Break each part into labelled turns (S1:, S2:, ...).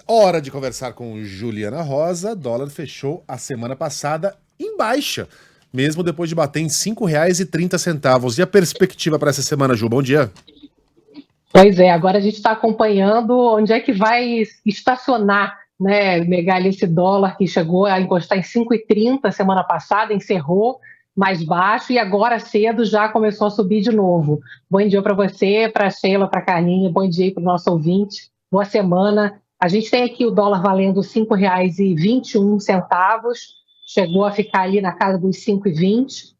S1: Hora de conversar com Juliana Rosa. Dólar fechou a semana passada em baixa, mesmo depois de bater em R$ 5,30. E a perspectiva para essa semana, Ju? Bom dia.
S2: Pois é, agora a gente está acompanhando onde é que vai estacionar, né, Megali, esse dólar que chegou a encostar em 5,30 semana passada, encerrou mais baixo e agora cedo já começou a subir de novo. Bom dia para você, para a Sheila, para a Carlinha, bom dia para o nosso ouvinte, boa semana. A gente tem aqui o dólar valendo R$ 5,21, chegou a ficar ali na casa dos 5,20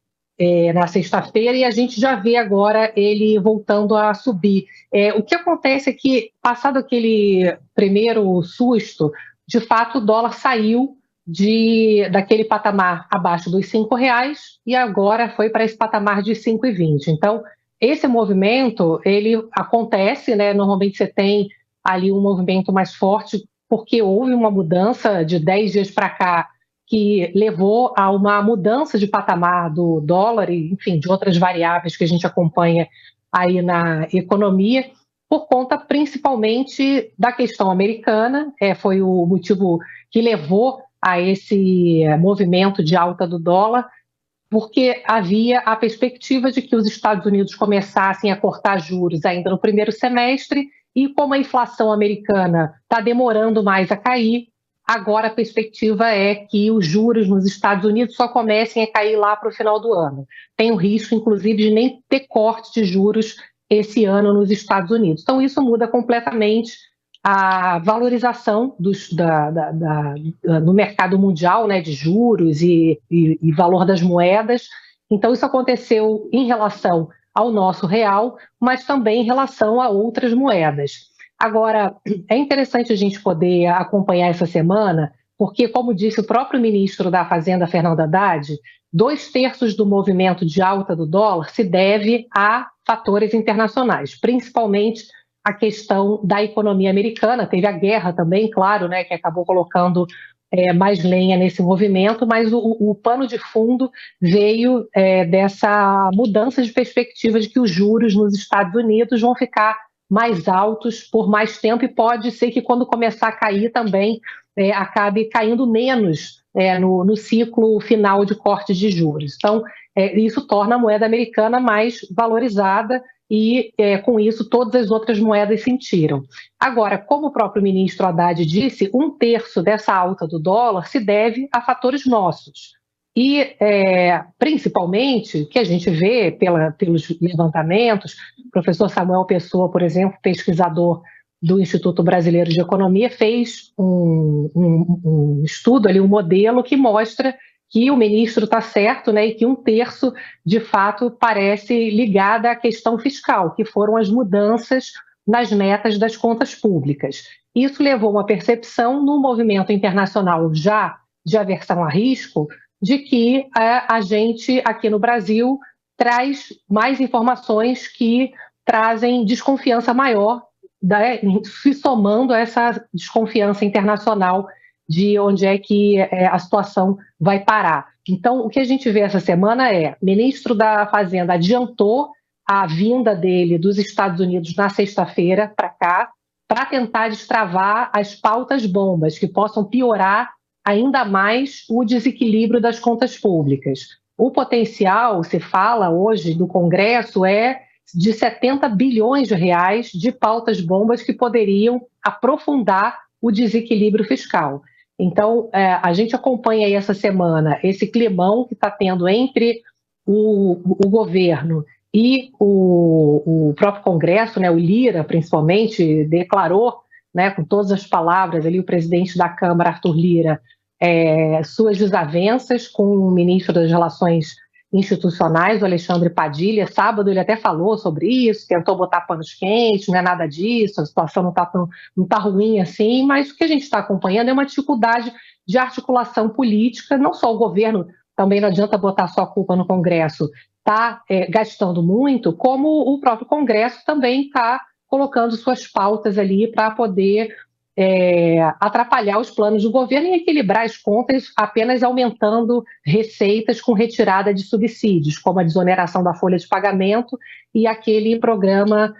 S2: na sexta-feira, e a gente já vê agora ele voltando a subir. O que acontece é que, passado aquele primeiro susto, de fato o dólar saiu daquele patamar abaixo dos R$ 5 e agora foi para esse patamar de 5,20. Então, esse movimento, ele acontece, né? Normalmente você tem ali um movimento mais forte, porque houve uma mudança de 10 dias para cá, que levou a uma mudança de patamar do dólar e, enfim, de outras variáveis que a gente acompanha aí na economia, por conta principalmente da questão americana. Foi o motivo que levou a esse movimento de alta do dólar, porque havia a perspectiva de que os Estados Unidos começassem a cortar juros ainda no primeiro semestre, e como a inflação americana está demorando mais a cair, agora a perspectiva é que os juros nos Estados Unidos só comecem a cair lá para o final do ano. Tem o risco, inclusive, de nem ter corte de juros esse ano nos Estados Unidos. Então, isso muda completamente a valorização no mercado mundial, né, de juros e valor das moedas. Então, isso aconteceu em relação ao nosso real, mas também em relação a outras moedas. Agora, é interessante a gente poder acompanhar essa semana, porque, como disse o próprio ministro da Fazenda, Fernando Haddad, 2/3 do movimento de alta do dólar se deve a fatores internacionais, principalmente a questão da economia americana. Teve a guerra também, claro, né, que acabou colocando mais lenha nesse movimento, mas o pano de fundo veio dessa mudança de perspectiva de que os juros nos Estados Unidos vão ficar mais altos por mais tempo, e pode ser que quando começar a cair também acabe caindo menos no ciclo final de cortes de juros. Então, isso torna a moeda americana mais valorizada e, com isso, todas as outras moedas sentiram. Agora, como o próprio ministro Haddad disse, 1/3 dessa alta do dólar se deve a fatores nossos. E, principalmente, que a gente vê pelos levantamentos, o professor Samuel Pessoa, por exemplo, pesquisador do Instituto Brasileiro de Economia, fez um estudo ali, um modelo que mostra que o ministro está certo, né, e que 1/3, de fato, parece ligada à questão fiscal, que foram as mudanças nas metas das contas públicas. Isso levou a uma percepção no movimento internacional já de aversão a risco, de que a gente aqui no Brasil traz mais informações que trazem desconfiança maior, se somando a essa desconfiança internacional de onde é que a situação vai parar. Então, o que a gente vê essa semana o ministro da Fazenda adiantou a vinda dele dos Estados Unidos na sexta-feira para cá, para tentar destravar as pautas bombas que possam piorar ainda mais o desequilíbrio das contas públicas. O potencial, se fala hoje do Congresso, de 70 bilhões de reais de pautas bombas que poderiam aprofundar o desequilíbrio fiscal. Então, a gente acompanha aí essa semana esse climão que está tendo entre o governo e o próprio Congresso, né, o Lira, principalmente, declarou, né, com todas as palavras ali, o presidente da Câmara, Arthur Lira, suas desavenças com o ministro das Relações Institucionais, o Alexandre Padilha. Sábado ele até falou sobre isso, tentou botar panos quentes, não é nada disso, a situação não tá ruim assim, mas o que a gente está acompanhando é uma dificuldade de articulação política. Não só o governo, também não adianta botar só a culpa no Congresso, está gastando muito, como o próprio Congresso também está colocando suas pautas ali para poder atrapalhar os planos do governo e equilibrar as contas apenas aumentando receitas com retirada de subsídios, como a desoneração da folha de pagamento e aquele programa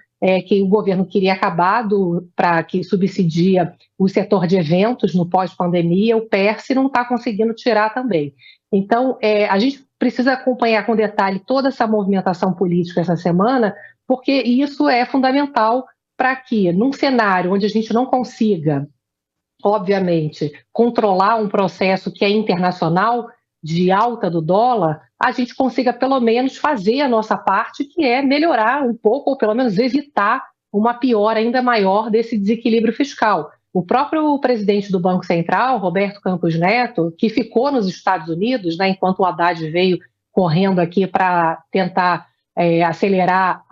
S2: que o governo queria acabar para que subsidia o setor de eventos no pós-pandemia, o PERSE não está conseguindo tirar também. Então, a gente precisa acompanhar com detalhe toda essa movimentação política essa semana, porque isso é fundamental para que, num cenário onde a gente não consiga, obviamente, controlar um processo que é internacional de alta do dólar, a gente consiga pelo menos fazer a nossa parte, que é melhorar um pouco, ou pelo menos evitar uma piora ainda maior desse desequilíbrio fiscal. O próprio presidente do Banco Central, Roberto Campos Neto, que ficou nos Estados Unidos, né, enquanto o Haddad veio correndo aqui para tentar acelerar,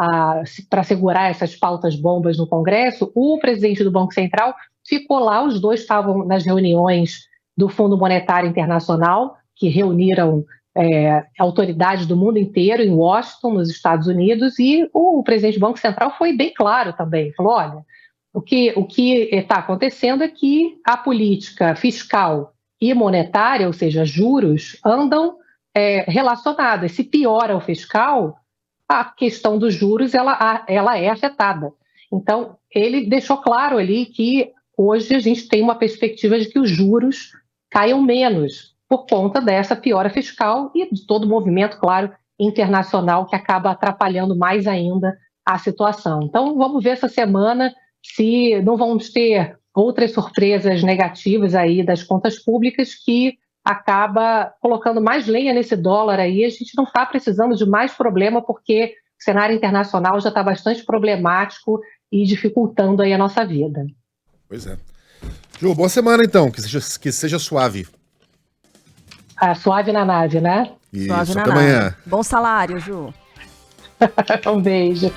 S2: para segurar essas pautas bombas no Congresso, o presidente do Banco Central ficou lá, os dois estavam nas reuniões do Fundo Monetário Internacional, que reuniram autoridades do mundo inteiro em Washington, nos Estados Unidos, e o presidente do Banco Central foi bem claro também, falou, olha, o que está acontecendo é que a política fiscal e monetária, ou seja, juros, andam relacionadas. Se piora o fiscal, a questão dos juros ela é afetada. Então, ele deixou claro ali que hoje a gente tem uma perspectiva de que os juros caiam menos por conta dessa piora fiscal e de todo o movimento, claro, internacional que acaba atrapalhando mais ainda a situação. Então, vamos ver essa semana se não vamos ter outras surpresas negativas aí das contas públicas que acaba colocando mais lenha nesse dólar aí. A gente não está precisando de mais problema porque o cenário internacional já está bastante problemático e dificultando aí a nossa vida.
S1: Pois é. Ju, boa semana então, que seja suave.
S2: Suave na nave, né?
S1: Isso,
S3: Suave na
S1: até
S3: nave.
S1: amanhã.
S3: Bom salário, Ju.
S2: Um beijo.